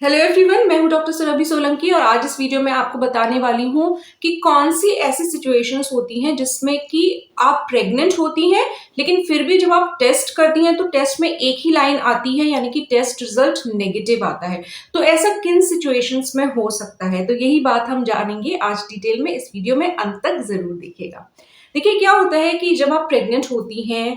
Hello everyone, मैं हूं doctor Surabhi Solanki और आज इस वीडियो में आपको बताने वाली हूं कि कौन सी ऐसी सिचुएशंस होती हैं जिसमें कि आप प्रेग्नेंट होती हैं लेकिन फिर भी जब आप टेस्ट करती हैं तो टेस्ट में एक ही लाइन आती है, यानी कि टेस्ट रिजल्ट नेगेटिव आता है। तो ऐसा किन सिचुएशंस में हो सकता है, तो यही बात हम जानेंगे आज डिटेल में। इस वीडियो में अंत तक जरूर देखिएगा। देखिए क्या होता है कि जब आप प्रेग्नेंट होती हैं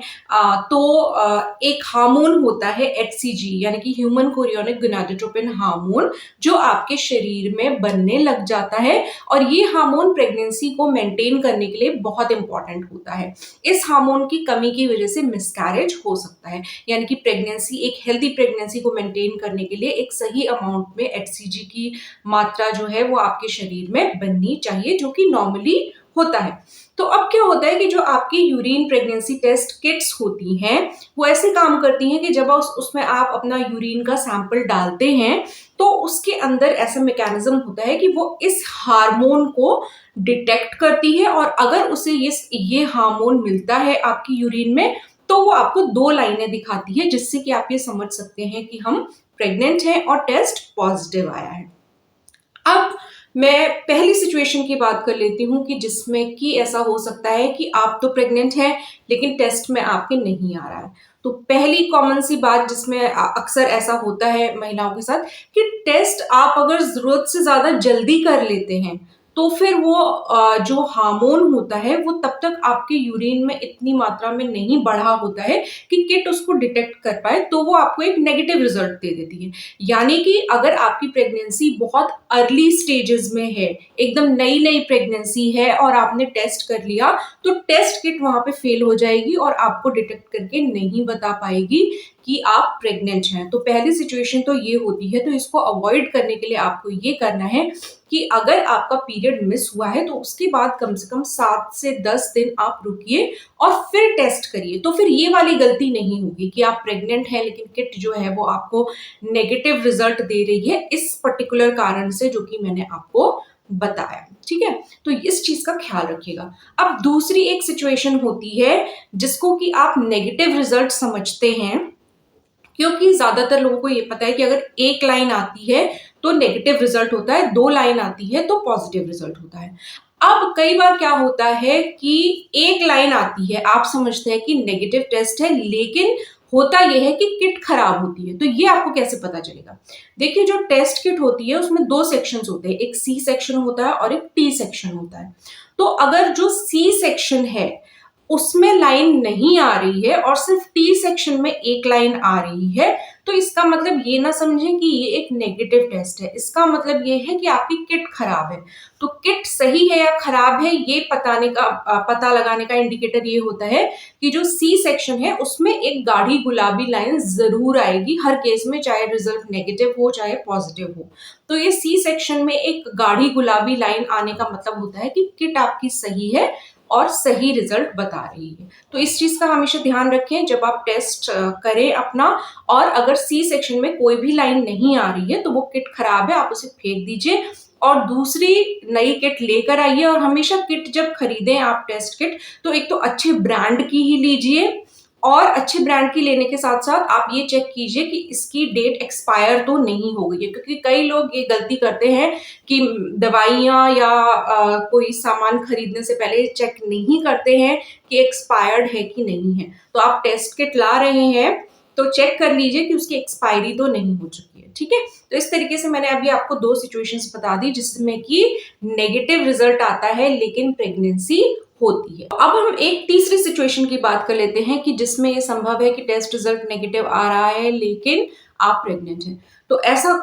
एक हार्मोन होता है HCG, यानी कि ह्यूमन कोरियोनिक गोनाडोट्रोपिन हार्मोन, जो आपके शरीर में बनने लग जाता है और ये हार्मोन प्रेगनेंसी को मेंटेन करने के लिए बहुत इंपॉर्टेंट होता है। इस हार्मोन की कमी की वजह से मिसकैरेज हो सकता है, यानी कि प्रेगनेंसी, एक हेल्दी प्रेगनेंसी को मेंटेन करने के लिए एक सही अमाउंट में HCG की मात्रा जो है वो आपके शरीर में बननी चाहिए, जो कि नॉर्मली होता है। तो अब क्या होता है कि जो आपकी यूरिन प्रेगनेंसी टेस्ट किट्स होती हैं वो ऐसे काम करती हैं कि जब उसमें आप अपना यूरिन का सैंपल डालते हैं तो उसके अंदर ऐसा मैकेनिज्म होता है कि वो इस हार्मोन को डिटेक्ट करती है और अगर उसे ये हार्मोन मिलता है आपकी यूरिन में तो वो आपको 2 लाइनें दिखाती है, जिससे कि आप ये समझ सकते हैं कि हम प्रेग्नेंट हैं और टेस्ट पॉजिटिव आया है। अब मैं पहली सिचुएशन की बात कर लेती हूँ कि जिसमें कि ऐसा हो सकता है कि आप तो प्रेग्नेंट हैं लेकिन टेस्ट में आपके नहीं आ रहा है। तो पहली कॉमन सी बात जिसमें अक्सर ऐसा होता है महिलाओं के साथ कि टेस्ट आप अगर जरूरत से ज्यादा जल्दी कर लेते हैं तो फिर वो जो हार्मोन होता है वो तब तक आपके यूरिन में इतनी मात्रा में नहीं बढ़ा होता है कि किट उसको डिटेक्ट कर पाए, तो वो आपको एक नेगेटिव रिजल्ट दे देती है। यानी कि अगर आपकी प्रेगनेंसी बहुत अर्ली स्टेजेस में है, एकदम नई नई प्रेगनेंसी है और आपने टेस्ट कर लिया, तो टेस्ट किट वहां पे फेल हो जाएगी और आपको डिटेक्ट करके नहीं बता पाएगी कि आप प्रेग्नेंट हैं। तो पहली सिचुएशन तो ये होती है। तो इसको अवॉइड करने के लिए आपको ये करना है कि अगर आपका पीरियड मिस हुआ है तो उसके बाद कम से कम 7 से 10 दिन आप रुकिए और फिर टेस्ट करिए। तो फिर ये वाली गलती नहीं होगी कि आप प्रेग्नेंट हैं लेकिन किट जो है वो आपको नेगेटिव रिजल्ट दे रही है इस पर्टिकुलर कारण से, जो कि मैंने आपको बताया। ठीक है, तो इस चीज का ख्याल रखिएगा। अब दूसरी एक सिचुएशन होती है जिसको कि आप नेगेटिव रिजल्ट समझते हैं, क्योंकि ज्यादातर लोगों को ये पता है कि अगर एक लाइन आती है तो नेगेटिव रिजल्ट होता है, 2 लाइन आती है तो पॉजिटिव रिजल्ट होता है। अब कई बार क्या होता है कि एक लाइन आती है, आप समझते हैं कि नेगेटिव टेस्ट है, लेकिन होता यह है कि किट खराब होती है। तो ये आपको कैसे पता चलेगा? देखिए, जो टेस्ट किट होती है उसमें 2 सेक्शंस होते हैं, एक सी सेक्शन होता है और एक टी सेक्शन होता है। तो अगर जो सी सेक्शन है उसमें लाइन नहीं आ रही है और सिर्फ टी सेक्शन में एक लाइन आ रही है, तो इसका मतलब ये ना समझें कि ये एक नेगेटिव टेस्ट है। इसका मतलब ये है कि आपकी किट खराब है। तो किट सही है या खराब है ये पता लगाने का इंडिकेटर ये होता है कि जो सी सेक्शन है उसमें एक गाढ़ी गुलाबी लाइन जरूर आएगी हर केस में, चाहे रिजल्ट नेगेटिव हो चाहे पॉजिटिव हो। तो ये सी सेक्शन में एक गाढ़ी गुलाबी लाइन आने का मतलब होता है कि किट आपकी सही है और सही रिजल्ट बता रही है। तो इस चीज का हमेशा ध्यान रखें जब आप टेस्ट करें अपना। और अगर सी सेक्शन में कोई भी लाइन नहीं आ रही है तो वो किट खराब है, आप उसे फेंक दीजिए और दूसरी नई किट लेकर आइए। और हमेशा किट जब खरीदें आप टेस्ट किट, तो एक तो अच्छे ब्रांड की ही लीजिए और अच्छे ब्रांड की लेने के साथ साथ आप ये चेक कीजिए कि इसकी डेट एक्सपायर तो नहीं हो गई है, क्योंकि कई लोग ये गलती करते हैं कि दवाइयाँ या कोई सामान खरीदने से पहले चेक नहीं करते हैं कि एक्सपायर्ड है कि नहीं है। तो आप टेस्ट किट ला रहे हैं तो चेक कर लीजिए कि उसकी एक्सपायरी तो नहीं हो चुकी है। ठीक है, तो इस तरीके से मैंने अभी आपको 2 सिचुएशंस बता दी जिसमें कि नेगेटिव रिजल्ट आता है लेकिन प्रेगनेंसी होती है। अब हम एक तीसरी सिचुएशन की बात कर लेते हैं कि जिसमें ये संभव है कि टेस्ट रिजल्ट नेगेटिव आ रहा है लेकिन आप प्रेग्नेंट हैं। तो ऐसा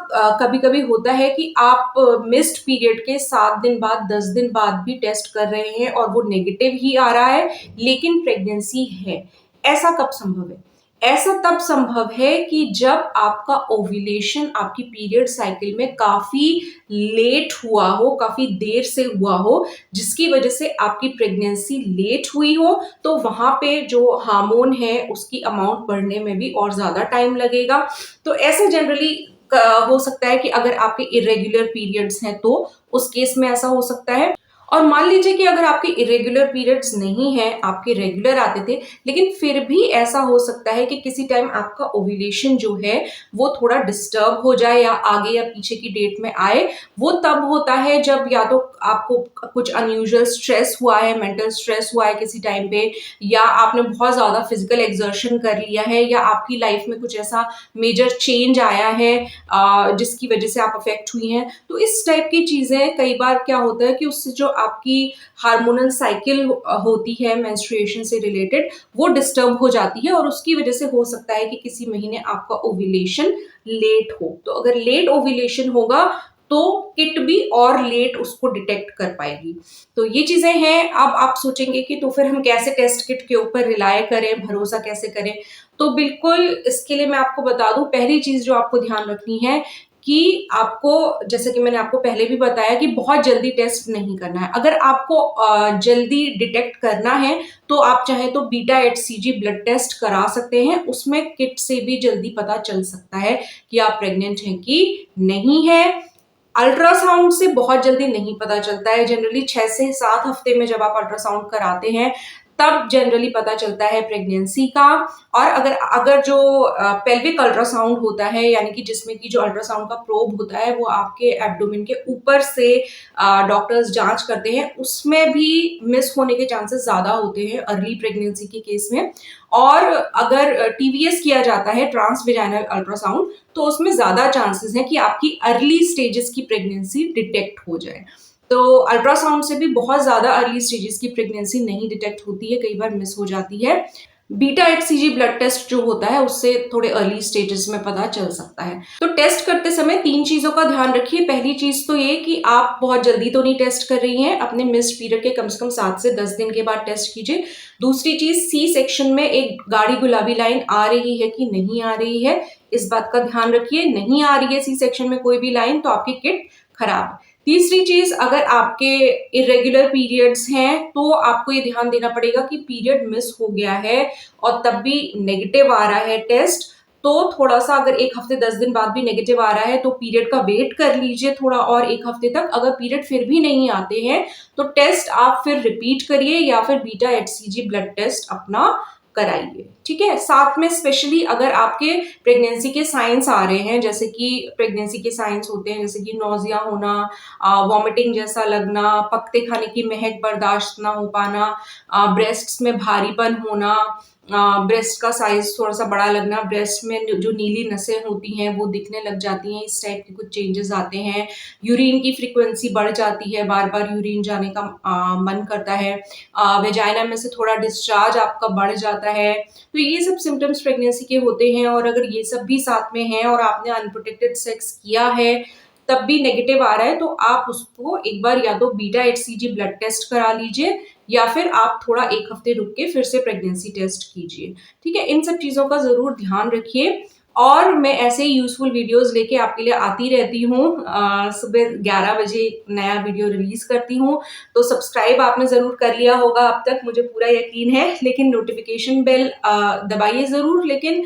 कभी कभी होता है कि आप मिस्ड पीरियड के 7 दिन बाद, 10 दिन बाद भी टेस्ट कर रहे हैं और वो नेगेटिव ही आ रहा है लेकिन प्रेगनेंसी है। ऐसा कब संभव है? ऐसा तब संभव है कि जब आपका ओव्यूलेशन आपकी पीरियड साइकिल में काफी लेट हुआ हो, काफी देर से हुआ हो, जिसकी वजह से आपकी प्रेगनेंसी लेट हुई हो, तो वहां पे जो हार्मोन है उसकी अमाउंट बढ़ने में भी और ज्यादा टाइम लगेगा। तो ऐसा जनरली हो सकता है कि अगर आपके इरेग्युलर पीरियड्स हैं तो उस केस में ऐसा हो सकता है। और मान लीजिए कि अगर आपके इरेगुलर पीरियड्स नहीं हैं, आपके रेगुलर आते थे, लेकिन फिर भी ऐसा हो सकता है कि किसी टाइम आपका ओव्यूलेशन जो है वो थोड़ा डिस्टर्ब हो जाए या आगे या पीछे की डेट में आए। वो तब होता है जब या तो आपको कुछ अनयूजुअल स्ट्रेस हुआ है, मेंटल स्ट्रेस हुआ है किसी टाइम पे, या आपने बहुत ज्यादा फिजिकल एक्सर्शन कर लिया है, या आपकी लाइफ में कुछ ऐसा मेजर चेंज आया है जिसकी वजह से आप अफेक्ट हुई हैं। तो इस टाइप की चीजें कई बार क्या होता है कि उससे जो आपकी हार्मोनल साइकिल होती है मेंस्ट्रुएशन से रिलेटेड, वो डिस्टर्ब हो जाती है और उसकी वजह से हो सकता है कि किसी महीने आपका ओव्यूलेशन लेट हो। तो अगर लेट ओव्यूलेशन होगा तो किट भी और लेट उसको डिटेक्ट कर पाएगी। तो ये चीजें हैं। अब आप सोचेंगे कि तो फिर हम कैसे टेस्ट किट के ऊपर रिलाय करें, भरोसा कैसे करें? तो बिल्कुल इसके लिए मैं आपको बता दूं, पहली चीज जो आपको ध्यान रखनी है कि आपको, जैसे कि मैंने आपको पहले भी बताया, कि बहुत जल्दी टेस्ट नहीं करना है। अगर आपको जल्दी डिटेक्ट करना है तो आप चाहे तो बीटा HCG ब्लड टेस्ट करा सकते हैं। उसमें किट से भी जल्दी पता चल सकता है कि आप प्रेग्नेंट हैं कि नहीं है। अल्ट्रासाउंड से बहुत जल्दी नहीं पता चलता है। जनरली 6 से 7 हफ्ते में जब आप अल्ट्रासाउंड कराते हैं तब जनरली पता चलता है प्रेगनेंसी का। और अगर अगर जो पेल्विक अल्ट्रासाउंड होता है, यानी कि जिसमें कि जो अल्ट्रासाउंड का प्रोब होता है वो आपके एब्डोमेन के ऊपर से डॉक्टर्स जांच करते हैं, उसमें भी मिस होने के चांसेस ज्यादा होते हैं अर्ली प्रेगनेंसी के केस में। और अगर TVS किया जाता है, ट्रांस वेजाइनल अल्ट्रासाउंड, तो उसमें ज्यादा चांसेस है कि आपकी अर्ली स्टेजेस की प्रेगनेंसी डिटेक्ट हो जाए। तो अल्ट्रासाउंड से भी बहुत ज्यादा अर्ली स्टेजेस की प्रेगनेंसी नहीं डिटेक्ट होती है, कई बार मिस हो जाती है। बीटा HCG ब्लड टेस्ट जो होता है उससे थोड़े अर्ली स्टेजेस में पता चल सकता है। तो टेस्ट करते समय 3 चीजों का ध्यान रखिए। पहली चीज तो ये कि आप बहुत जल्दी तो नहीं टेस्ट कर रही हैं, अपने मिस्ड पीरियड के कम से कम 7 से 10 दिन के बाद टेस्ट कीजिए। दूसरी चीज, C सेक्शन में एक गाढ़ी गुलाबी लाइन आ रही है कि नहीं आ रही है, इस बात का ध्यान रखिए। नहीं आ रही है C सेक्शन में कोई भी लाइन तो आपकी किट खराब है। तीसरी चीज, अगर आपके इरेगुलर पीरियड्स हैं तो आपको ये ध्यान देना पड़ेगा कि पीरियड मिस हो गया है और तब भी नेगेटिव आ रहा है टेस्ट, तो थोड़ा सा, अगर 1 हफ्ते 10 दिन बाद भी नेगेटिव आ रहा है तो पीरियड का वेट कर लीजिए थोड़ा और 1 हफ्ते तक। अगर पीरियड फिर भी नहीं आते हैं तो टेस्ट आप फिर रिपीट करिए या फिर बीटा HCG ब्लड टेस्ट अपना कराइए। ठीक है। साथ में स्पेशली अगर आपके प्रेगनेंसी के साइंस आ रहे हैं, जैसे कि प्रेगनेंसी के साइंस होते हैं जैसे कि नोजिया होना, वॉमिटिंग जैसा लगना, पकते खाने की महक बर्दाश्त ना हो पाना, ब्रेस्ट्स में भारीपन होना, ब्रेस्ट का साइज थोड़ा सा बड़ा लगना, ब्रेस्ट में जो नीली नसें होती हैं वो दिखने लग जाती हैं, इस टाइप के कुछ चेंजेस आते हैं। यूरिन की फ्रीक्वेंसी बढ़ जाती है, बार बार यूरिन जाने का मन करता है, वेजाइना में से थोड़ा डिस्चार्ज आपका बढ़ जाता है। तो ये सब सिम्टम्स प्रेगनेंसी के होते हैं। और अगर ये सब भी साथ में है और आपने अनप्रोटेक्टेड सेक्स किया है तब भी नेगेटिव आ रहा है, तो आप उसको एक बार या तो बीटा HCG ब्लड टेस्ट करा लीजिए या फिर आप थोड़ा 1 हफ्ते रुक के फिर से प्रेगनेंसी टेस्ट कीजिए। ठीक है। इन सब चीजों का जरूर ध्यान रखिए। और मैं ऐसे ही यूजफुल वीडियोस लेके आपके लिए आती रहती हूँ। सुबह 11 बजे नया वीडियो रिलीज करती हूँ, तो सब्सक्राइब आपने जरूर कर लिया होगा अब तक, मुझे पूरा यकीन है। लेकिन नोटिफिकेशन बेल दबाइए जरूर। लेकिन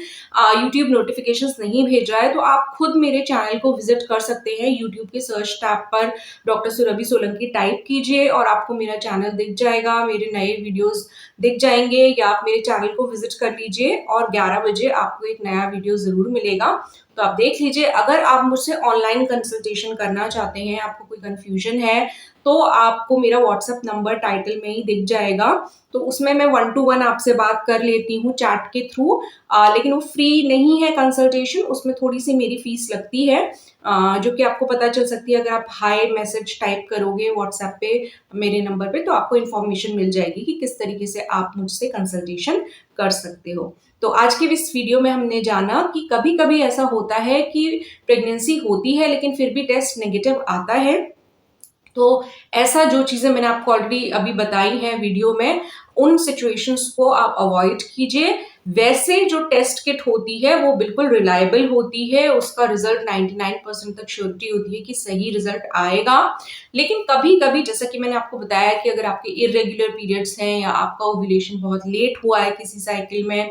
यूट्यूब नोटिफिकेशंस नहीं भेज रहा है तो आप खुद मेरे चैनल को विजिट कर सकते हैं। यूट्यूब के सर्च टैब पर डॉक्टर सुरभि सोलंकी टाइप कीजिए और आपको मेरा चैनल दिख जाएगा, मेरे नए वीडियोस दिख जाएंगे, या आप मेरे चैनल को विजिट कर लीजिए और 11 बजे आपको एक नया वीडियो जरूर मिलेगा। तो आप देख लीजिए। अगर आप मुझसे ऑनलाइन कंसल्टेशन करना चाहते हैं, आपको कोई कंफ्यूजन है, तो आपको मेरा व्हाट्सएप नंबर टाइटल में ही दिख जाएगा। तो उसमें मैं 1 to 1 आपसे बात कर लेती हूँ चैट के थ्रू। लेकिन वो फ्री नहीं है कंसल्टेशन, उसमें थोड़ी सी मेरी फीस लगती है, जो कि आपको पता चल सकती है अगर आप हाई मैसेज टाइप करोगे व्हाट्सएप पे मेरे नंबर पे, तो आपको इन्फॉर्मेशन मिल जाएगी कि किस तरीके से आप मुझसे कंसल्टेशन कर सकते हो। तो आज के इस वीडियो में हमने जाना कि कभी कभी ऐसा होता है कि प्रेगनेंसी होती है लेकिन फिर भी टेस्ट नेगेटिव आता है। तो ऐसा जो चीजें मैंने आपको ऑलरेडी अभी बताई हैं वीडियो में, उन सिचुएशंस को आप अवॉइड कीजिए। वैसे जो टेस्ट किट होती है वो बिल्कुल रिलायबल होती है, उसका रिजल्ट 99% तक श्योरिटी होती है कि सही रिजल्ट आएगा। लेकिन कभी-कभी जैसा कि मैंने आपको बताया कि अगर आपके इर्रेगुलर पीरियड्स हैं या आपका ओव्यूलेशन बहुत लेट हुआ है किसी साइकिल में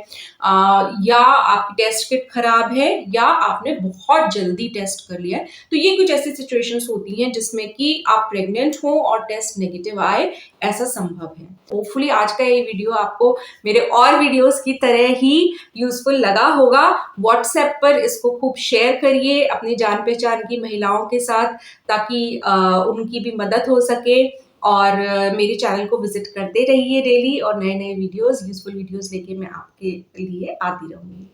या आपकी टेस्ट किट खराब है या आपने बहुत जल्दी टेस्ट कर लिया है, तो ये कुछ ऐसी सिचुएशंस होती हैं जिसमें कि आप प्रेग्नेंट हो और टेस्ट नेगेटिव आए, ऐसा संभव है। होपफुली आज का ये वीडियो आपको मेरे और वीडियोस की तरह ही यूजफुल लगा होगा। व्हाट्सएप पर इसको खूब शेयर करिए अपनी जान पहचान की महिलाओं के साथ, ताकि उनकी भी मदद हो सके। और मेरे चैनल को विजिट करते रहिए डेली, और नए नए वीडियोस, यूजफुल वीडियोस लेके मैं आपके लिए आती रहूंगी।